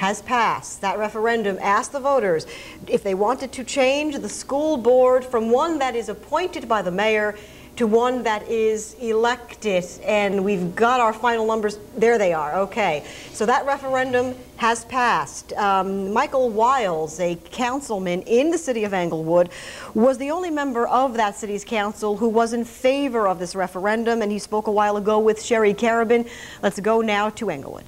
has passed. That referendum asked the voters if they wanted to change the school board from one that is appointed by the mayor to one that is elected, and we've got our final numbers. There they are. Okay, so that referendum has passed. Michael Wiles, a councilman in the city of Englewood, was the only member of that city's council who was in favor of this referendum, and he spoke a while ago with Sherry Carabin. Let's go now to Englewood.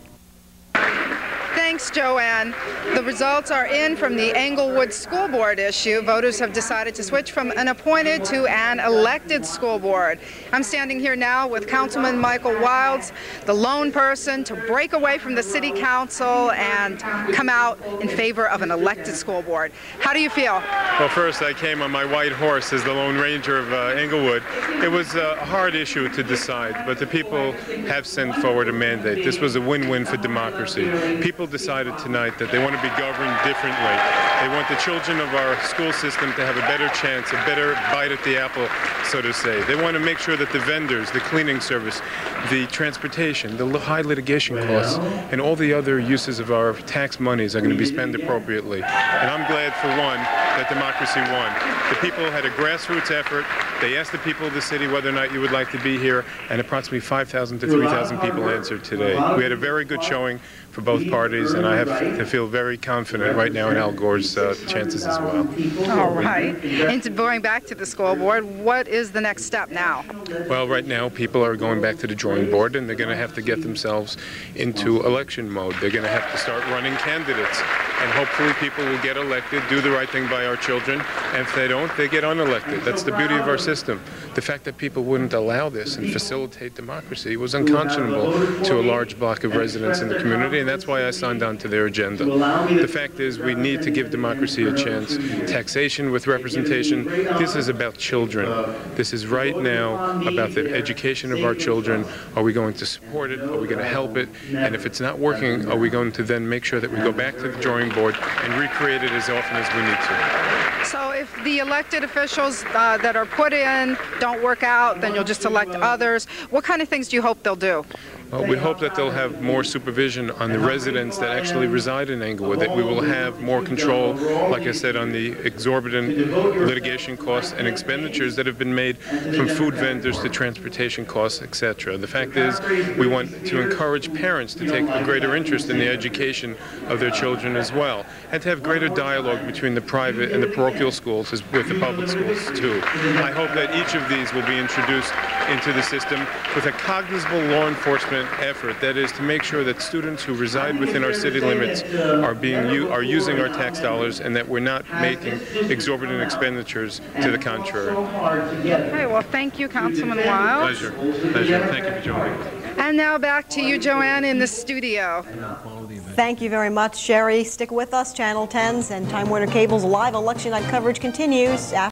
Thanks, Joanne. The results are in from the Englewood School Board issue. Voters have decided to switch from an appointed to an elected school board. I'm standing here now with Councilman Michael Wiles, the lone person to break away from the city council and come out in favor of an elected school board. How do you feel? Well, first, I came on my white horse as the Lone Ranger of Englewood. It was a hard issue to decide, but the people have sent forward a mandate. This was a win-win for democracy. People decided tonight that they want to be governed differently. They want the children of our school system to have a better chance, a better bite at the apple, so to say. They want to make sure that the vendors, the cleaning service, the transportation, the high litigation costs, and all the other uses of our tax monies are going to be spent appropriately. And I'm glad, for one, that democracy won. The people had a grassroots effort. They asked the people of the city whether or not you would like to be here, and approximately 5,000 to 3,000 people answered today. We had a very good showing for both parties, and I have to feel very confident right now in Al Gore's chances as well. All right. And going back to the school board, what is the next step now? Well, right now people are going back to the drawing board, and they're going to have to get themselves into election mode. They're going to have to start running candidates, and hopefully people will get elected, do the right thing by our children, and if they don't, they get unelected. That's the beauty of our system. The fact that people wouldn't allow this and facilitate democracy was unconscionable to a large block of residents in the community, and that's why I signed on to their agenda. The fact is, we need to give democracy a chance. Taxation with representation, this is about children. This is right now about the education of our children. Are we going to support it? Are we going to help it? And if it's not working, are we going to then make sure that we go back to the drawing board and recreate it as often as we need to? So if the elected officials that are put in don't work out, then you'll just elect others. What kind of things do you hope they'll do? Well, we hope that they'll have more supervision on the residents that actually reside in Englewood, that we will have more control, like I said, on the exorbitant litigation costs and expenditures that have been made from food vendors to transportation costs, etc. The fact is, we want to encourage parents to take a greater interest in the education of their children as well, and to have greater dialogue between the private and the parochial schools with the public schools too. I hope that each of these will be introduced into the system with a cognizable law enforcement effort, that is to make sure that students who reside within our city limits are using our tax dollars, and that we're not making exorbitant expenditures to the contrary. Okay, well, thank you, Councilman Wiles. Pleasure. Pleasure. Thank you for joining. And now back to you, Joanne, in the studio. Thank you very much, Sherry. Stick with us. Channel 10's and Time Warner Cable's live election night coverage continues after